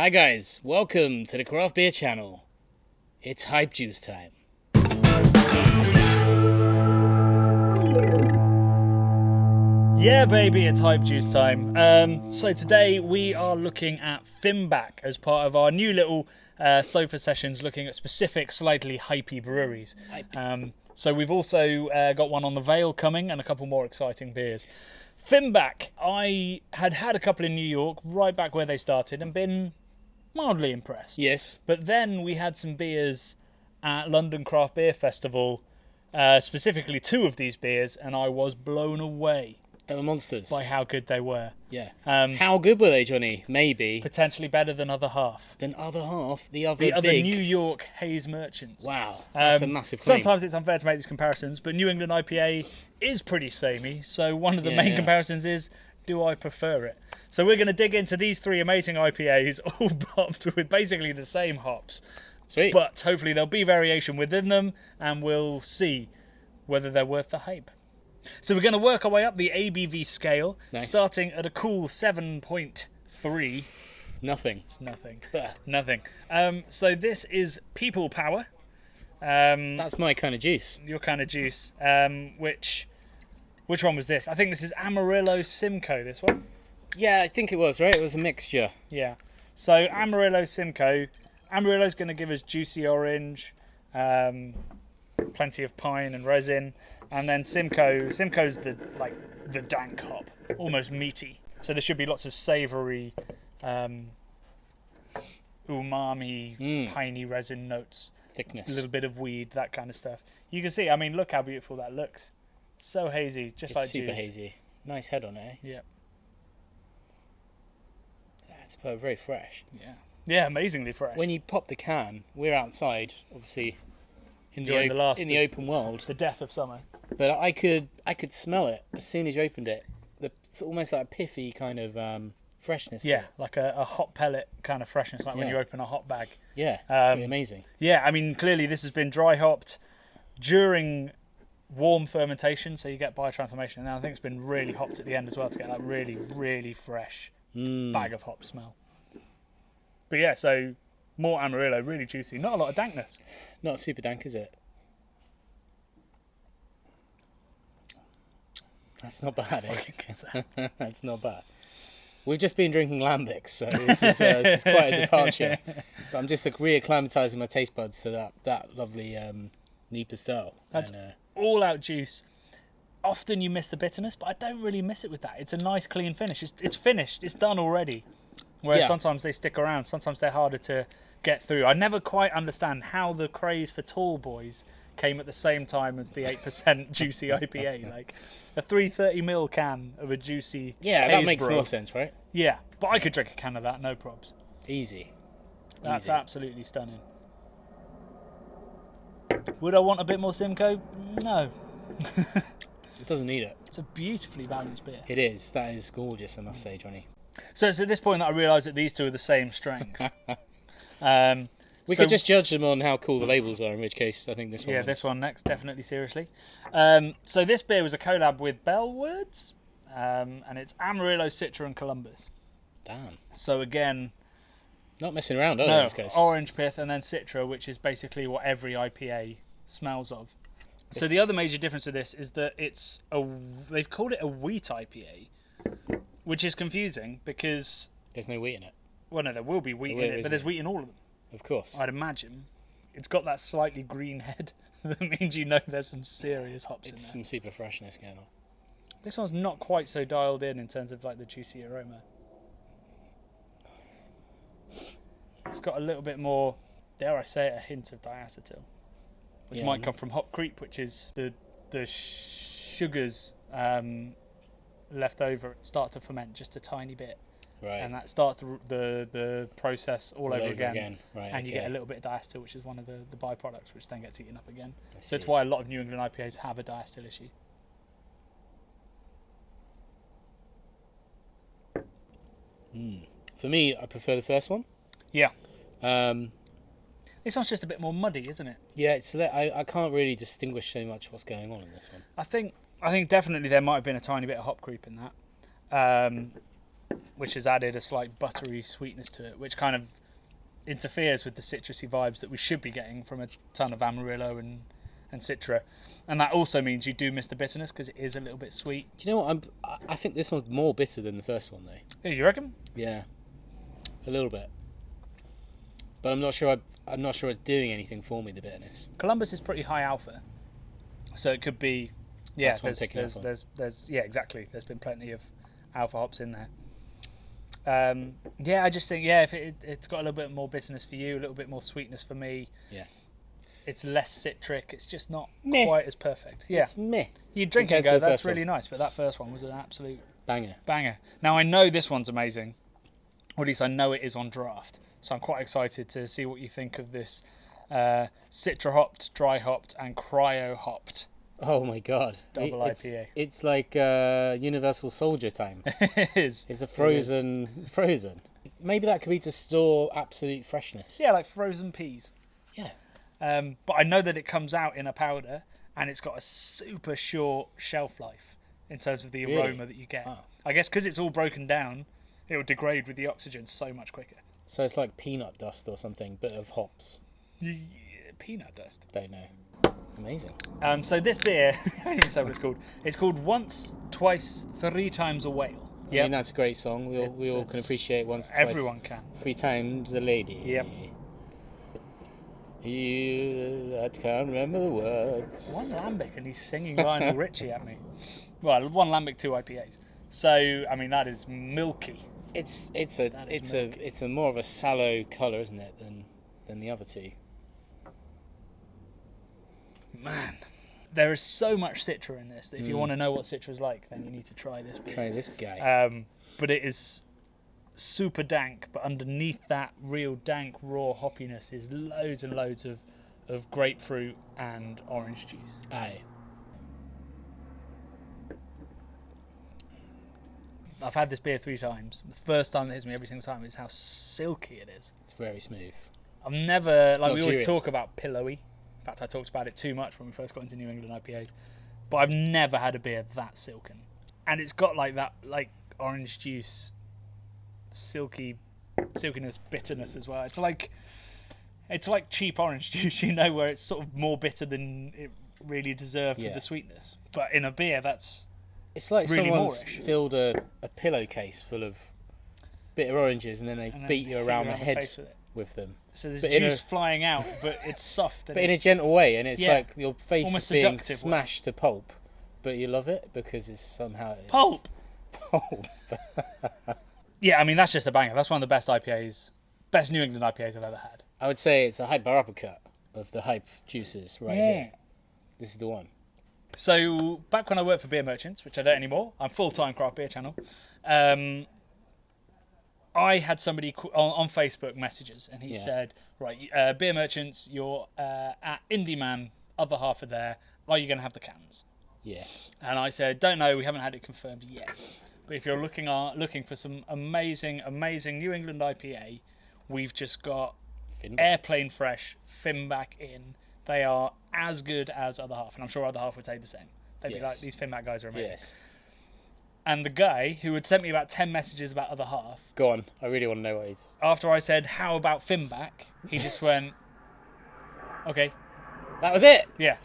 Hi guys, welcome to the Craft Beer Channel. It's Hype Juice time. Yeah, baby, it's Hype Juice time. So today we are looking at Finback as part of our new little sofa sessions, looking at specific, slightly hypey breweries. So we've also got one on the Vale coming and a couple more exciting beers. Finback, I had a couple in New York, right back where they started, and been mildly impressed. Yes. But then we had some beers at London Craft Beer Festival, specifically two of these beers, and I was blown away. They were monsters. By how good they were. Yeah. How good were they, Johnny? Maybe. Potentially better than Other Half. The other New York Haze Merchants. Wow, that's a massive claim. Sometimes it's unfair to make these comparisons, but New England IPA is pretty samey, so one of the main comparisons is, do I prefer it? So we're going to dig into these three amazing IPAs, all bopped with basically the same hops. Sweet. But hopefully there'll be variation within them, and we'll see whether they're worth the hype. So we're going to work our way up the ABV scale, starting at a cool 7.3. Nothing. It's nothing. Nothing. So this is People Power. That's my kind of juice. Your kind of juice. Which one was this? I think this is Amarillo Simcoe, this one. Yeah, I think it was, right? It was a mixture. Yeah. So Amarillo Simcoe. Amarillo's going to give us juicy orange, plenty of pine and resin. And then Simcoe's the dank hop, almost meaty. So there should be lots of savoury, umami, piney resin notes. Thickness. A little bit of weed, that kind of stuff. You can see, I mean, look how beautiful that looks. So hazy, just like super juice. hazy. Nice head on it, eh? Yeah. It's very fresh. Yeah. Yeah, amazingly fresh. When you pop the can, we're outside, obviously, in enjoying the open world. The death of summer. But I could smell it as soon as you opened it. It's almost like a piffy kind of freshness. Yeah, like a hot pellet kind of freshness, like when you open a hot bag. Yeah, really amazing. Yeah, I mean, clearly this has been dry hopped during warm fermentation, so you get biotransformation. And I think it's been really hopped at the end as well to get that really, really fresh bag of hop smell. But yeah, so more Amarillo, really juicy. Not a lot of dankness. Not super dank, is it? That's not bad, eh? That's not bad. We've just been drinking lambics, so this is quite a departure. But I'm just reacclimatizing my taste buds to that lovely NEIPA style. That's all-out juice. Often you miss the bitterness, but I don't really miss it with that. It's a nice, clean finish. It's finished. It's done already. Whereas sometimes they stick around. Sometimes they're harder to get through. I never quite understand how the craze for tall boys came at the same time as the 8% juicy IPA. Like a 330ml can of a juicy that makes more sense, right? Yeah, but I could drink a can of that, no probs. Easy. That's absolutely stunning. Would I want a bit more Simcoe? No. It doesn't need it. It's a beautifully balanced beer. It is. That is gorgeous, I must say, Johnny. So it's at this point that I realise that these two are the same strength. We could just judge them on how cool the labels are, in which case I think this one. Yeah, this one next, definitely, seriously. So this beer was a collab with Bellwoods, and it's Amarillo, Citra and Columbus. Damn. So again... Not messing around, are they, in this case? Orange pith and then Citra, which is basically what every IPA smells of. So the other major difference with this is that they've called it a wheat IPA, which is confusing because... There's no wheat in it. Well, no, there will be wheat in it, but there's wheat in all of them. Of course. I'd imagine. It's got that slightly green head. That means there's some serious hops in there. It's some super freshness going on. This one's not quite so dialed in terms of like the juicy aroma. It's got a little bit more, dare I say it, a hint of diacetyl, which might come from hop creep, which is the sugars left over start to ferment just a tiny bit. Right. And that starts the process all over again. Right, and you get a little bit of diacetyl, which is one of the byproducts, which then gets eaten up again. So that's why a lot of New England IPAs have a diacetyl issue. For me, I prefer the first one. Yeah. This one's just a bit more muddy, isn't it? Yeah, I can't really distinguish so much what's going on in this one. I think definitely there might have been a tiny bit of hop creep in that. which has added a slight buttery sweetness to it, which kind of interferes with the citrusy vibes that we should be getting from a ton of Amarillo and Citra. And that also means you do miss the bitterness because it is a little bit sweet. Do you know what? I think this one's more bitter than the first one, though. Yeah, you reckon? Yeah, a little bit. But I'm not sure. I'm not sure it's doing anything for me. The bitterness. Columbus is pretty high alpha, so it could be. Yeah, That's what I'm picking up on. there's yeah, exactly. There's been plenty of alpha hops in there. I just think if it's got a little bit more bitterness for you, a little bit more sweetness for me. Yeah. It's less citric. It's just not Meh. quite as perfect. Yeah. It's meh. You drink it and compared to go, the that's first really one. nice, but that first one was an absolute Banger. banger. Now, I know this one's amazing, or at least I know it is on draft, so I'm quite excited to see what you think of this Citra hopped, dry hopped, and cryo hopped Oh my god. double IPA. It's like Universal Soldier time. It is. It's a frozen. Maybe that could be to store absolute freshness. Yeah, like frozen peas. Yeah. But I know that it comes out in a powder, and it's got a super short shelf life in terms of the Really? aroma that you get. Oh. I guess because it's all broken down, it will degrade with the oxygen so much quicker. So it's like peanut dust or something, but of hops. Yeah, peanut dust. Don't know. Amazing. So this beer, I don't even say what it's called. It's called Once, Twice, Three Times a Whale. I mean, that's a great song. We all can appreciate once, twice, Everyone can. 3 times a lady. Yep. I can't remember the words. One lambic and he's singing Lionel Richie at me. Well, one lambic, 2 IPAs. So I mean that is milky. It's a more of a sallow colour, isn't it, than the other two? Man, there is so much Citra in this that if you want to know what Citra's like, then you need to try this beer. Try this guy. But it is super dank, but underneath that real dank raw hoppiness is loads and loads of grapefruit and orange juice. Aye. I've had this beer 3 times. The first time that hits me every single time is how silky it is. It's very smooth. I've never, Not we always chewy. talk about pillowy. In fact, I talked about it too much when we first got into New England IPAs. But I've never had a beer that silken. And it's got like that, like orange juice, silkiness, bitterness as well. It's like cheap orange juice, where it's sort of more bitter than it really deserved with Yeah. the sweetness. But in a beer, that's It's like really someone's moreish. filled a pillowcase full of bitter oranges and then they and then beat you around the head face with it. with them. So there's But in juice flying out, but it's soft. And But in a it's- gentle way, and it's yeah, like your face almost is being seductive way. smashed to pulp, but you love it because it's somehow... Pulp! Pulp. Yeah, I mean, that's just a banger. That's one of the best IPAs, best New England IPAs I've ever had. I would say it's a hyper uppercut of the hype juices right here. This is the one. So, back when I worked for Beer Merchants, which I don't anymore, I'm full-time craft beer channel, I had somebody on Facebook messages, and he said, right, Beer Merchants, you're at Indie Man, other half are there, are you going to have the cans? Yes. And I said, don't know, we haven't had it confirmed yet. But if you're looking for some amazing New England IPA, we've just got Finback. Airplane Fresh, Finback in. They are as good as other half, and I'm sure other half would say the same. They'd be Yes. like, these Finback guys are amazing. Yes. And the guy who had sent me about 10 messages about other half, Go on. I really want to know what he's... after I said, how about Finback, he just went, okay, That was it! yeah.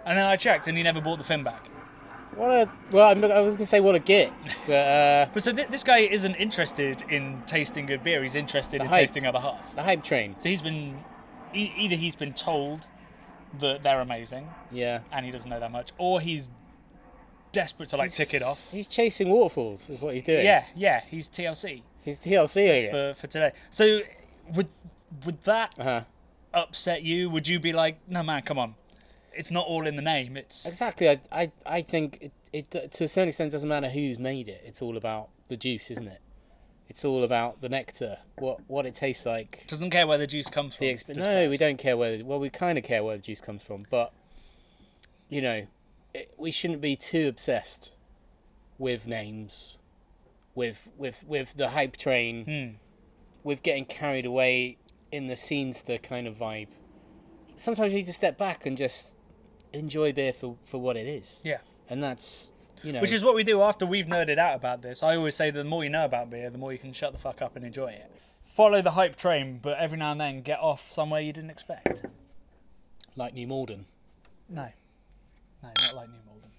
And then I checked, and he never bought the Finback. I was going to say what a git, but But so this guy isn't interested in tasting good beer, he's interested in hype. tasting other half. the hype train. So he's been, either he's been told that they're amazing, Yeah. and he doesn't know that much, or he's desperate to tick it off. He's chasing waterfalls, is what he's doing. Yeah, he's TLC He's TLC again. for today. So would that Uh-huh. upset you? Would you be like, no man, come on, it's not all in the name. It's Exactly. I think it to a certain extent doesn't matter who's made it. It's all about the juice, isn't it? It's all about the nectar, what it tastes like. doesn't care where the juice comes from. No, we don't care where. Well, we kind of care where the juice comes from, but we shouldn't be too obsessed with names, with the hype train, with getting carried away in the scenester kind of vibe. Sometimes you need to step back and just enjoy beer for what it is. Yeah. And that's you know, Which is what we do after we've nerded out about this. I always say the more you know about beer, the more you can shut the fuck up and enjoy it. Follow the hype train, but every now and then get off somewhere you didn't expect. like New Malden. No, not like New Malden.